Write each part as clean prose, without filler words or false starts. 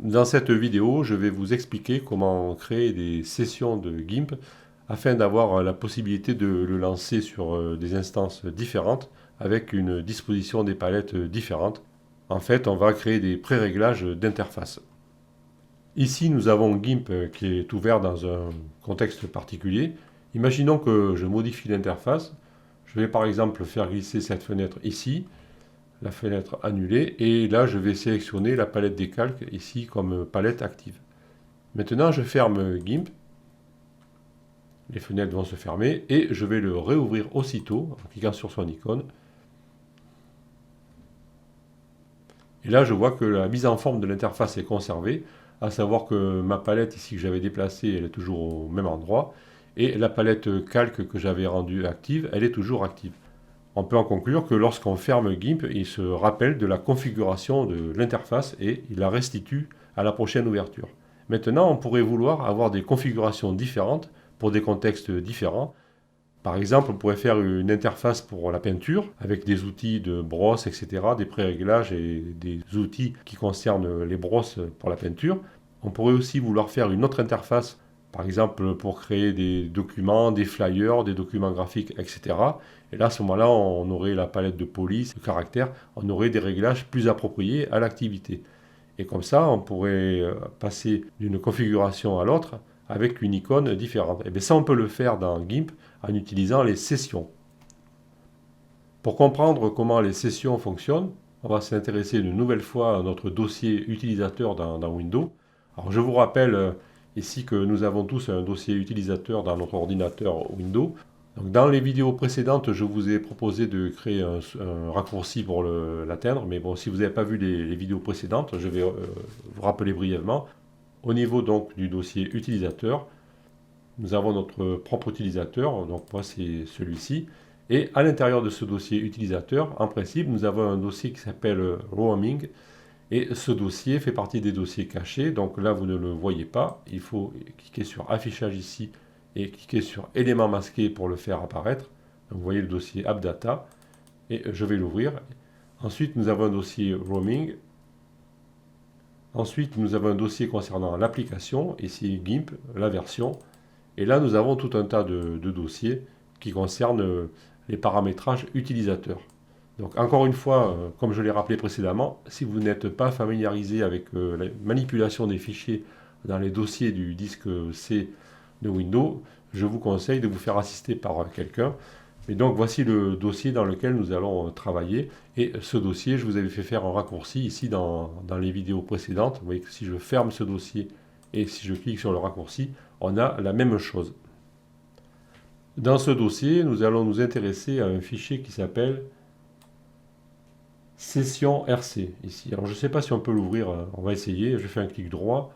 Dans cette vidéo, je vais vous expliquer comment créer des sessions de GIMP afin d'avoir la possibilité de le lancer sur des instances différentes avec une disposition des palettes différentes. En fait, on va créer des pré-réglages d'interface. Ici, nous avons GIMP qui est ouvert dans un contexte particulier. Imaginons que je modifie l'interface. Je vais par exemple faire glisser cette fenêtre ici, la fenêtre annulée, et là je vais sélectionner la palette des calques ici comme palette active. Maintenant je ferme GIMP, les fenêtres vont se fermer et je vais le réouvrir aussitôt en cliquant sur son icône. Et là je vois que la mise en forme de l'interface est conservée, à savoir que ma palette ici que j'avais déplacée, elle est toujours au même endroit, et la palette calque que j'avais rendue active, elle est toujours active. On peut en conclure que lorsqu'on ferme GIMP, il se rappelle de la configuration de l'interface et il la restitue à la prochaine ouverture. Maintenant, on pourrait vouloir avoir des configurations différentes pour des contextes différents. Par exemple, on pourrait faire une interface pour la peinture avec des outils de brosse, etc., des pré-réglages et des outils qui concernent les brosses pour la peinture. On pourrait aussi vouloir faire une autre interface, par exemple pour créer des documents, des flyers, des documents graphiques, etc. Et là, à ce moment-là, on aurait la palette de police, de caractères, on aurait des réglages plus appropriés à l'activité. Et comme ça, on pourrait passer d'une configuration à l'autre avec une icône différente. Et bien ça, on peut le faire dans GIMP en utilisant les sessions. Pour comprendre comment les sessions fonctionnent, on va s'intéresser une nouvelle fois à notre dossier utilisateur dans Windows. Alors je vous rappelle ici que nous avons tous un dossier utilisateur dans notre ordinateur Windows. Donc, dans les vidéos précédentes, je vous ai proposé de créer un raccourci pour l'atteindre, mais bon, si vous n'avez pas vu les vidéos précédentes, je vais vous rappeler brièvement. Au niveau donc du dossier utilisateur, nous avons notre propre utilisateur, donc moi c'est celui-ci. Et à l'intérieur de ce dossier utilisateur, en principe, nous avons un dossier qui s'appelle roaming. Et ce dossier fait partie des dossiers cachés. Donc là, vous ne le voyez pas. Il faut cliquer sur affichage ici et cliquer sur éléments masqués pour le faire apparaître. Donc vous voyez le dossier AppData. Et je vais l'ouvrir. Ensuite, nous avons un dossier roaming. Ensuite, nous avons un dossier concernant l'application, ici GIMP, la version. Et là, nous avons tout un tas de dossiers qui concernent les paramétrages utilisateurs. Donc encore une fois, comme je l'ai rappelé précédemment, si vous n'êtes pas familiarisé avec la manipulation des fichiers dans les dossiers du disque C de Windows, je vous conseille de vous faire assister par quelqu'un. Et donc voici le dossier dans lequel nous allons travailler. Et ce dossier, je vous avais fait faire un raccourci ici dans les vidéos précédentes. Vous voyez que si je ferme ce dossier et si je clique sur le raccourci, on a la même chose. Dans ce dossier, nous allons nous intéresser à un fichier qui s'appelle session RC ici. Alors je ne sais pas si on peut l'ouvrir, on va essayer. Je fais un clic droit,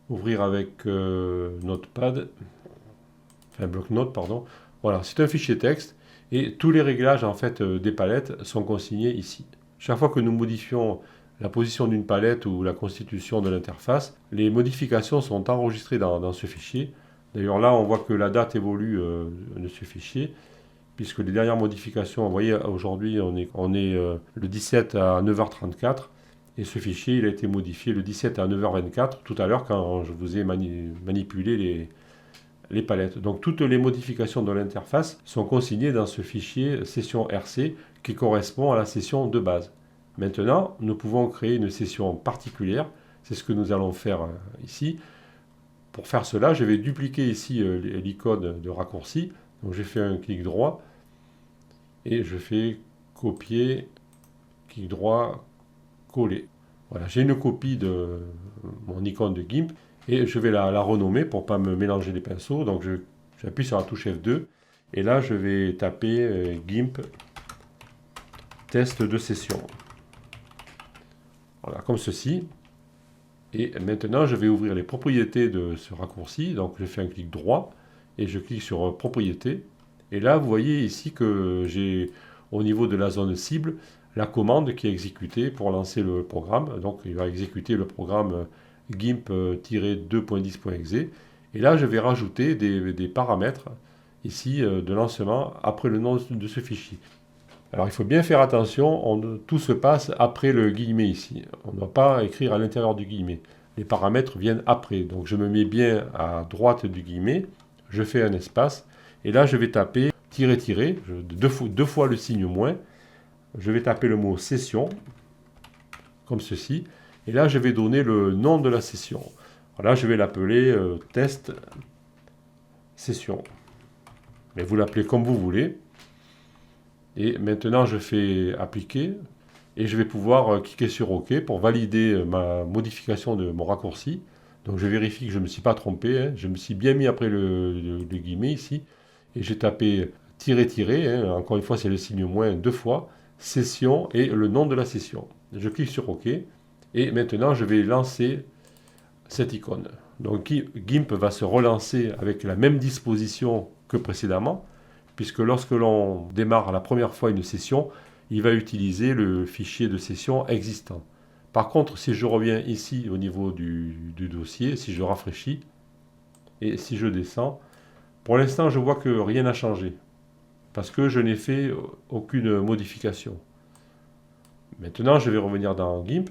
ouvrir avec Notepad, enfin bloc-notes, pardon. Voilà, c'est un fichier texte et tous les réglages en fait des palettes sont consignés ici. Chaque fois que nous modifions la position d'une palette ou la constitution de l'interface, les modifications sont enregistrées dans ce fichier. D'ailleurs là, on voit que la date évolue de ce fichier, puisque les dernières modifications, vous voyez, aujourd'hui, on est le 17 à 9h34, et ce fichier, il a été modifié le 17 à 9h24, tout à l'heure, quand je vous ai manipulé les palettes. Donc, toutes les modifications de l'interface sont consignées dans ce fichier session RC, qui correspond à la session de base. Maintenant, nous pouvons créer une session particulière, c'est ce que nous allons faire ici. Pour faire cela, je vais dupliquer ici l'icône de raccourci. Donc, j'ai fait un clic droit, et je fais copier, clic droit, coller. Voilà, j'ai une copie de mon icône de GIMP et je vais la renommer pour ne pas me mélanger les pinceaux. Donc j'appuie sur la touche F2 et là je vais taper GIMP test de session. Voilà, comme ceci. Et maintenant je vais ouvrir les propriétés de ce raccourci. Donc je fais un clic droit et je clique sur propriétés. Et là, vous voyez ici que j'ai, au niveau de la zone cible, la commande qui est exécutée pour lancer le programme. Donc, il va exécuter le programme gimp-2.10.exe. Et là, je vais rajouter des paramètres ici de lancement après le nom de ce fichier. Alors, il faut bien faire attention, tout se passe après le guillemet ici. On ne doit pas écrire à l'intérieur du guillemet. les paramètres viennent après. Donc je me mets bien à droite du guillemet, je fais un espace, et là je vais taper tirer, deux fois le signe moins, je vais taper le mot session, comme ceci, et là je vais donner le nom de la session. Là je vais l'appeler test session. Mais vous l'appelez comme vous voulez. Et maintenant je fais appliquer, et je vais pouvoir cliquer sur OK pour valider ma modification de mon raccourci. Donc je vérifie que je ne me suis pas trompé, hein. Je me suis bien mis après le guillemet ici, et j'ai tapé tirer, hein. Encore une fois c'est le signe moins deux fois, session et le nom de la session. Je clique sur OK, et maintenant je vais lancer cette icône. Donc GIMP va se relancer avec la même disposition que précédemment, puisque lorsque l'on démarre la première fois une session, il va utiliser le fichier de session existant. Par contre, si je reviens ici au niveau du dossier, si je rafraîchis, et si je descends, pour l'instant je vois que rien n'a changé, parce que je n'ai fait aucune modification. Maintenant je vais revenir dans GIMP,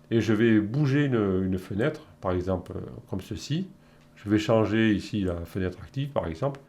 et je vais bouger une fenêtre, par exemple comme ceci. Je vais changer ici la fenêtre active, par exemple.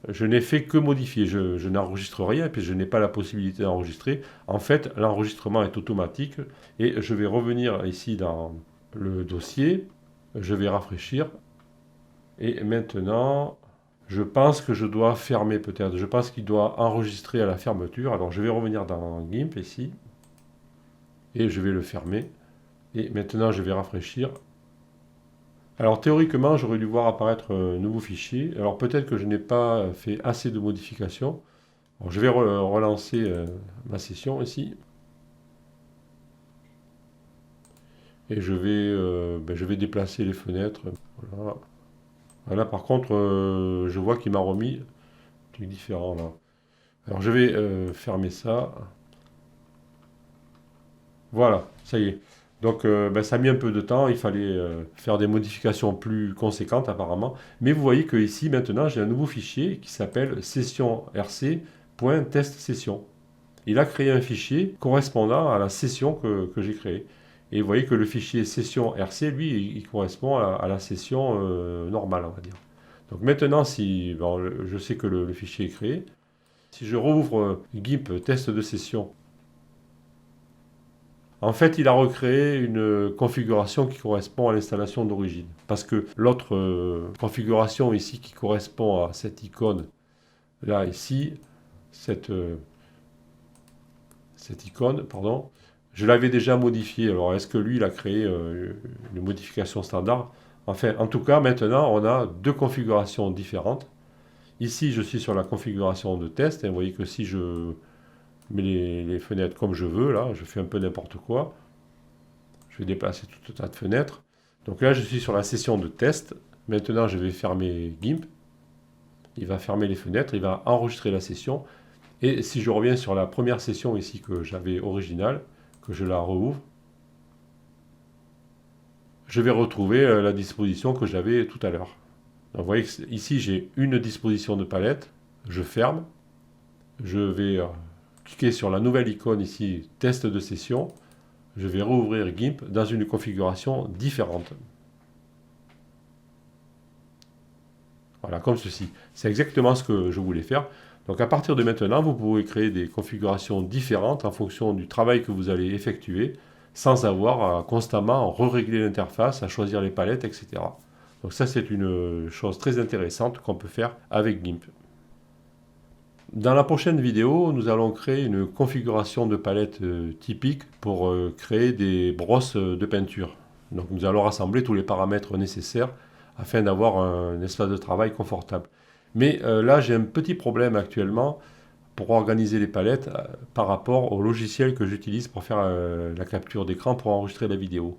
Je n'ai fait que modifier, je n'enregistre rien, puis je n'ai pas la possibilité d'enregistrer. En fait, l'enregistrement est automatique, et je vais revenir ici dans le dossier, je vais rafraîchir, et maintenant, je pense que je dois fermer peut-être. Je pense qu'il doit enregistrer à la fermeture. Alors je vais revenir dans GIMP ici, et je vais le fermer. Et maintenant, je vais rafraîchir. Alors théoriquement, j'aurais dû voir apparaître un nouveau fichier. Alors peut-être que je n'ai pas fait assez de modifications. Alors, je vais relancer ma session ici. Et je vais déplacer les fenêtres. Voilà. Voilà, par contre, je vois qu'il m'a remis un truc différent là. Alors je vais fermer ça. Voilà, ça y est. Donc ça a mis un peu de temps, il fallait faire des modifications plus conséquentes apparemment. Mais vous voyez que ici maintenant j'ai un nouveau fichier qui s'appelle session.rc.testsession. Il a créé un fichier correspondant à la session que j'ai créée. Et vous voyez que le fichier session.rc, lui, il correspond à la session normale, on va dire. Donc maintenant, si je sais que le fichier est créé, si je rouvre GIMP test de session, en fait, il a recréé une configuration qui correspond à l'installation d'origine. Parce que l'autre configuration ici qui correspond à cette icône, là, ici, cette icône, pardon, je l'avais déjà modifiée. Alors, est-ce que lui, il a créé une modification standard? Enfin, en tout cas, maintenant, on a deux configurations différentes. Ici, je suis sur la configuration de test. Et vous voyez que si je mets les fenêtres comme je veux, là, je fais un peu n'importe quoi. Je vais déplacer tout un tas de fenêtres. Donc là, je suis sur la session de test. Maintenant, je vais fermer GIMP. Il va fermer les fenêtres, il va enregistrer la session. Et si je reviens sur la première session ici que j'avais originale, que je la rouvre, je vais retrouver la disposition que j'avais tout à l'heure. Vous voyez que ici, j'ai une disposition de palette. Je ferme. Je vais cliquer sur la nouvelle icône ici, test de session. Je vais rouvrir GIMP dans une configuration différente. Voilà, comme ceci. C'est exactement ce que je voulais faire. Donc à partir de maintenant, vous pouvez créer des configurations différentes en fonction du travail que vous allez effectuer, sans avoir à constamment régler l'interface, à choisir les palettes, etc. Donc ça, c'est une chose très intéressante qu'on peut faire avec GIMP. Dans la prochaine vidéo, nous allons créer une configuration de palette typique pour créer des brosses de peinture. Donc nous allons rassembler tous les paramètres nécessaires afin d'avoir un espace de travail confortable. Mais là, j'ai un petit problème actuellement pour organiser les palettes par rapport au logiciel que j'utilise pour faire la capture d'écran pour enregistrer la vidéo.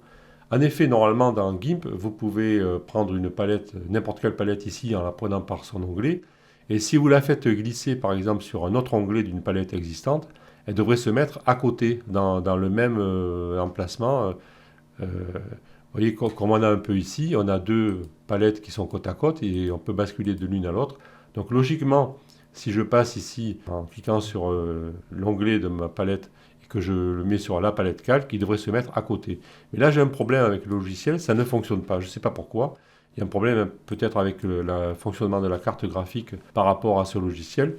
En effet, normalement dans GIMP, vous pouvez prendre une palette, n'importe quelle palette ici en la prenant par son onglet. Et si vous la faites glisser par exemple sur un autre onglet d'une palette existante, elle devrait se mettre à côté, dans le même emplacement. Vous voyez comme on a un peu ici, on a deux palettes qui sont côte à côte et on peut basculer de l'une à l'autre. Donc logiquement, si je passe ici en cliquant sur l'onglet de ma palette et que je le mets sur la palette calque, il devrait se mettre à côté. Mais là, j'ai un problème avec le logiciel, ça ne fonctionne pas. Je ne sais pas pourquoi. Il y a un problème peut-être avec le fonctionnement de la carte graphique par rapport à ce logiciel.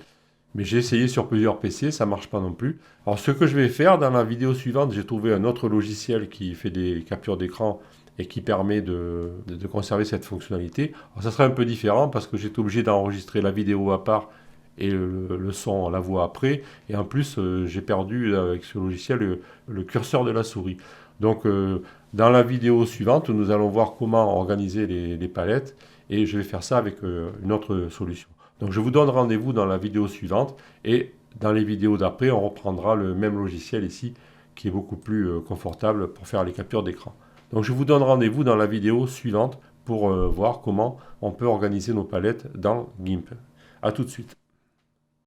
Mais j'ai essayé sur plusieurs PC, ça ne marche pas non plus. Alors ce que je vais faire dans la vidéo suivante, j'ai trouvé un autre logiciel qui fait des captures d'écran et qui permet de conserver cette fonctionnalité. Alors ça sera un peu différent parce que j'étais obligé d'enregistrer la vidéo à part et le son, la voix après. Et en plus, j'ai perdu avec ce logiciel le curseur de la souris. Donc dans la vidéo suivante, nous allons voir comment organiser les palettes et je vais faire ça avec une autre solution. Donc je vous donne rendez-vous dans la vidéo suivante et dans les vidéos d'après, on reprendra le même logiciel ici qui est beaucoup plus confortable pour faire les captures d'écran. Donc je vous donne rendez-vous dans la vidéo suivante pour voir comment on peut organiser nos palettes dans GIMP. A tout de suite.